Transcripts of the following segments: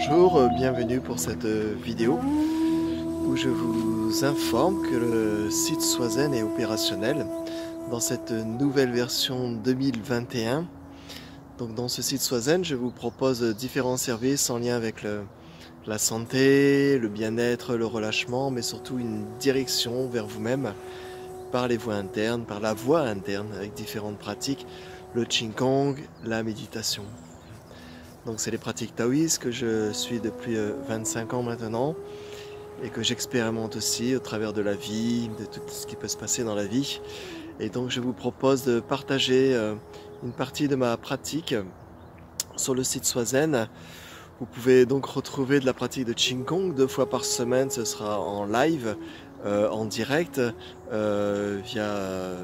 Bonjour, bienvenue pour cette vidéo où je vous informe que le site Swazen est opérationnel dans cette nouvelle version 2021. Donc dans ce site Swazen, je vous propose différents services en lien avec la santé, le bien-être, le relâchement, mais surtout une direction vers vous-même par les voies internes, par la voie interne avec différentes pratiques, le Qigong, la méditation. Donc c'est les pratiques taoïstes que je suis depuis 25 ans maintenant et que j'expérimente aussi au travers de la vie, de tout ce qui peut se passer dans la vie. Et donc je vous propose de partager une partie de ma pratique sur le site Swazen. Vous pouvez donc retrouver de la pratique de Qigong 2 fois par semaine, ce sera en live, en direct, via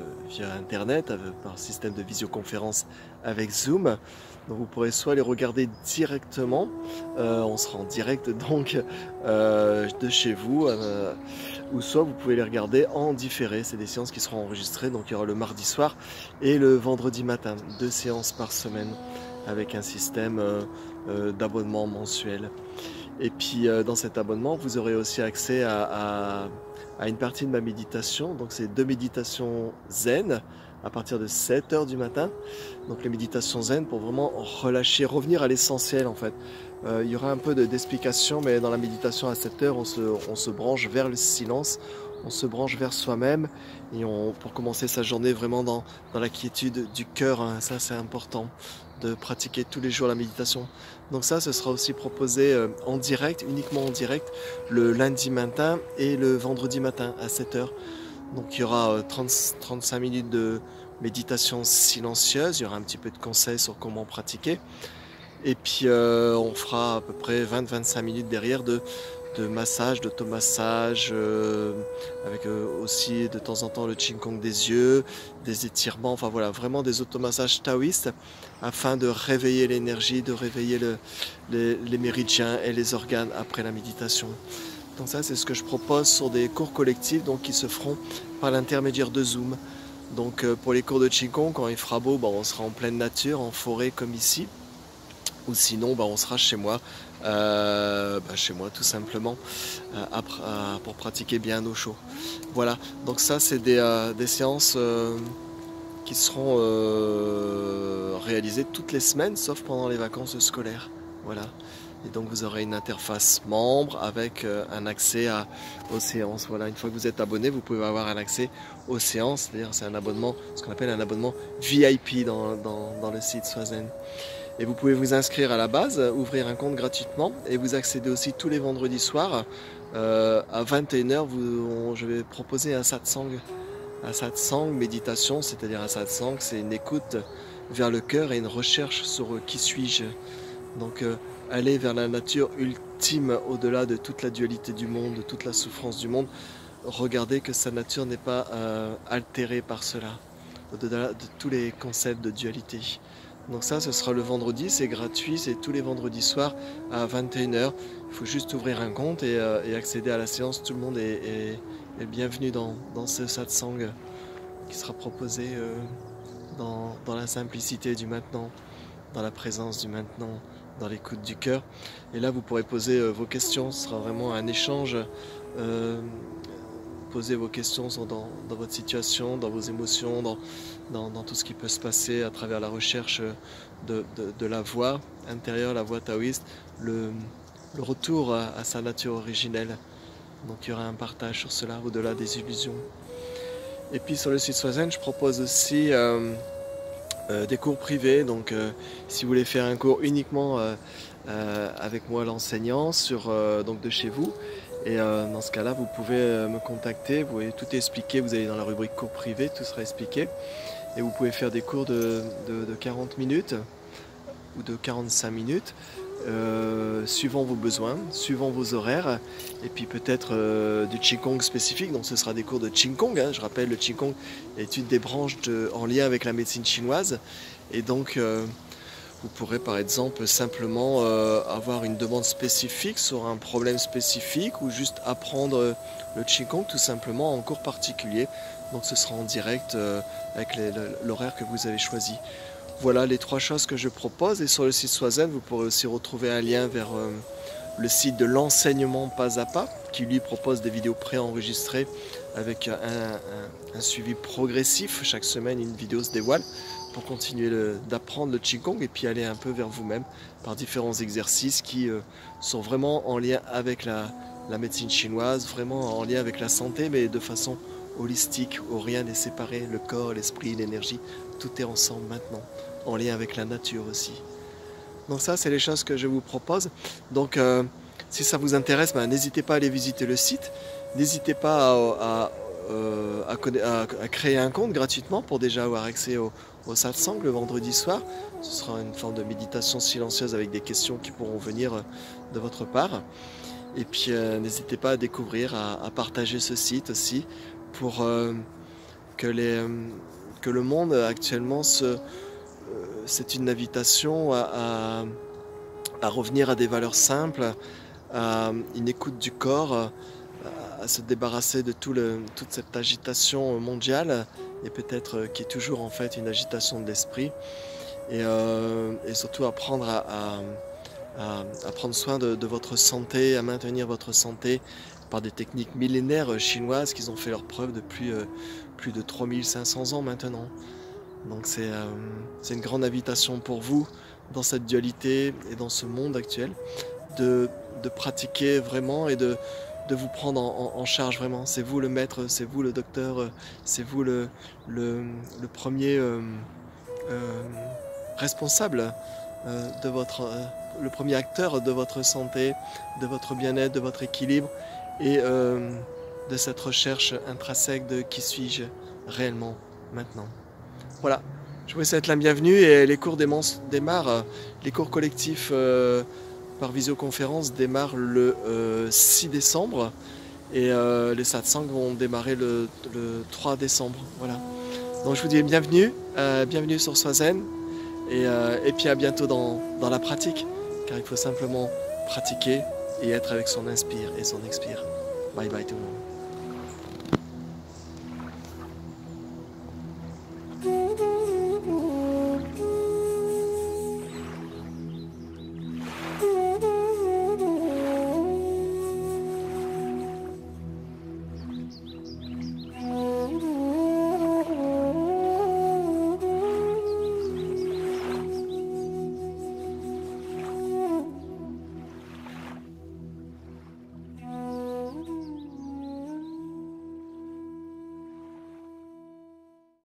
internet, par système de visioconférence avec Zoom. Donc vous pourrez soit les regarder directement, on sera en direct donc de chez vous, ou soit vous pouvez les regarder en différé. C'est des séances qui seront enregistrées, donc il y aura le mardi soir et le vendredi matin, 2 séances par semaine avec un système d'abonnement mensuel. Et puis dans cet abonnement, vous aurez aussi accès à une partie de ma méditation. Donc c'est 2 méditations zen à partir de 7 h du matin. Donc les méditations zen pour vraiment relâcher, revenir à l'essentiel en fait. Il y aura un peu d'explication, mais dans la méditation à 7 h, on se branche vers le silence, on se branche vers soi-même et pour commencer sa journée vraiment dans la quiétude du cœur, hein. Ça c'est important de pratiquer tous les jours la méditation. Donc ça, ce sera aussi proposé en direct, uniquement en direct, le lundi matin et le vendredi matin à 7 h. Donc il y aura 35 minutes de méditation silencieuse, il y aura un petit peu de conseils sur comment pratiquer. Et puis on fera à peu près 20-25 minutes derrière de massage, d'automassage, avec aussi de temps en temps le Qigong des yeux, des étirements, enfin voilà, vraiment des automassages taoïstes afin de réveiller l'énergie, de réveiller les méridiens et les organes après la méditation. Donc ça, c'est ce que je propose sur des cours collectifs donc, qui se feront par l'intermédiaire de Zoom. Donc pour les cours de Qigong, quand il fera beau, on sera en pleine nature, en forêt comme ici. Ou sinon, on sera chez moi, tout simplement, pour pratiquer bien au chaud. Voilà, donc ça c'est des séances qui seront réalisées toutes les semaines, sauf pendant les vacances scolaires. Voilà. Et donc vous aurez une interface membre avec un accès aux séances. Voilà, une fois que vous êtes abonné, vous pouvez avoir un accès aux séances. C'est-à-dire c'est un abonnement, ce qu'on appelle un abonnement VIP dans le site Swazen. Et vous pouvez vous inscrire à la base, ouvrir un compte gratuitement et vous accédez aussi tous les vendredis soirs à 21 h. Je vais proposer un satsang. Un satsang, méditation, c'est-à-dire un satsang, c'est une écoute vers le cœur et une recherche sur qui suis-je. Donc aller vers la nature ultime au-delà de toute la dualité du monde, de toute la souffrance du monde. Regardez que sa nature n'est pas altérée par cela, au-delà de tous les concepts de dualité. Donc ça, ce sera le vendredi, c'est gratuit, c'est tous les vendredis soirs à 21 h. Il faut juste ouvrir un compte et accéder à la séance. Tout le monde est bienvenu dans ce satsang qui sera proposé dans la simplicité du maintenant, dans la présence du maintenant, dans l'écoute du cœur. Et là, vous pourrez poser vos questions, ce sera vraiment un échange. Posez vos questions dans votre situation, dans vos émotions, dans tout ce qui peut se passer à travers la recherche de la voie intérieure, la voie taoïste, le retour à sa nature originelle. Donc il y aura un partage sur cela au-delà des illusions. Et puis sur le site Swazen, je propose aussi des cours privés. Donc si vous voulez faire un cours uniquement avec moi l'enseignant donc de chez vous, et dans ce cas-là, vous pouvez me contacter, vous voyez, tout est expliqué, vous allez dans la rubrique cours privés, tout sera expliqué. Et vous pouvez faire des cours de 40 minutes ou de 45 minutes, suivant vos besoins, suivant vos horaires, et puis peut-être du Qigong spécifique, donc ce sera des cours de Qigong, hein. Je rappelle, le Qigong est une des branches en lien avec la médecine chinoise, et donc vous pourrez par exemple simplement avoir une demande spécifique sur un problème spécifique ou juste apprendre le Qigong tout simplement en cours particulier. Donc ce sera en direct avec l'horaire que vous avez choisi. Voilà les 3 choses que je propose. Et sur le site Swazen, vous pourrez aussi retrouver un lien vers le site de l'enseignement pas à pas, qui lui propose des vidéos préenregistrées avec un suivi progressif. Chaque semaine, une vidéo se dévoile pour continuer d'apprendre le Qigong et puis aller un peu vers vous-même par différents exercices qui sont vraiment en lien avec la médecine chinoise, vraiment en lien avec la santé, mais de façon holistique, où rien n'est séparé, le corps, l'esprit, l'énergie, tout est ensemble maintenant, en lien avec la nature aussi. Donc ça, c'est les choses que je vous propose. Donc si ça vous intéresse, n'hésitez pas à aller visiter le site. N'hésitez pas à créer un compte gratuitement pour déjà avoir accès au satsang le vendredi soir. Ce sera une forme de méditation silencieuse avec des questions qui pourront venir de votre part. Et puis n'hésitez pas à découvrir, à partager ce site aussi pour que le monde actuellement c'est une invitation à revenir à des valeurs simples, à une écoute du corps, à se débarrasser de toute cette agitation mondiale et peut-être qui est toujours en fait une agitation de l'esprit et surtout apprendre à prendre soin de votre santé, à maintenir votre santé par des techniques millénaires chinoises qui ont fait leur preuve depuis plus de 3500 ans maintenant. Donc c'est une grande invitation pour vous dans cette dualité et dans ce monde actuel de pratiquer vraiment et de vous prendre en charge vraiment. C'est vous le maître, c'est vous le docteur, c'est vous le premier responsable le premier acteur de votre santé, de votre bien-être, de votre équilibre et de cette recherche intrinsèque de qui suis-je réellement maintenant. Voilà, je vous souhaite la bienvenue et les cours démarrent, les cours collectifs par visioconférence démarrent le 6 décembre et les satsangs vont démarrer le 3 décembre. Voilà. Donc je vous dis bienvenue, bienvenue sur Swazen et puis à bientôt dans la pratique, car il faut simplement pratiquer et être avec son inspire et son expire. Bye bye tout le monde.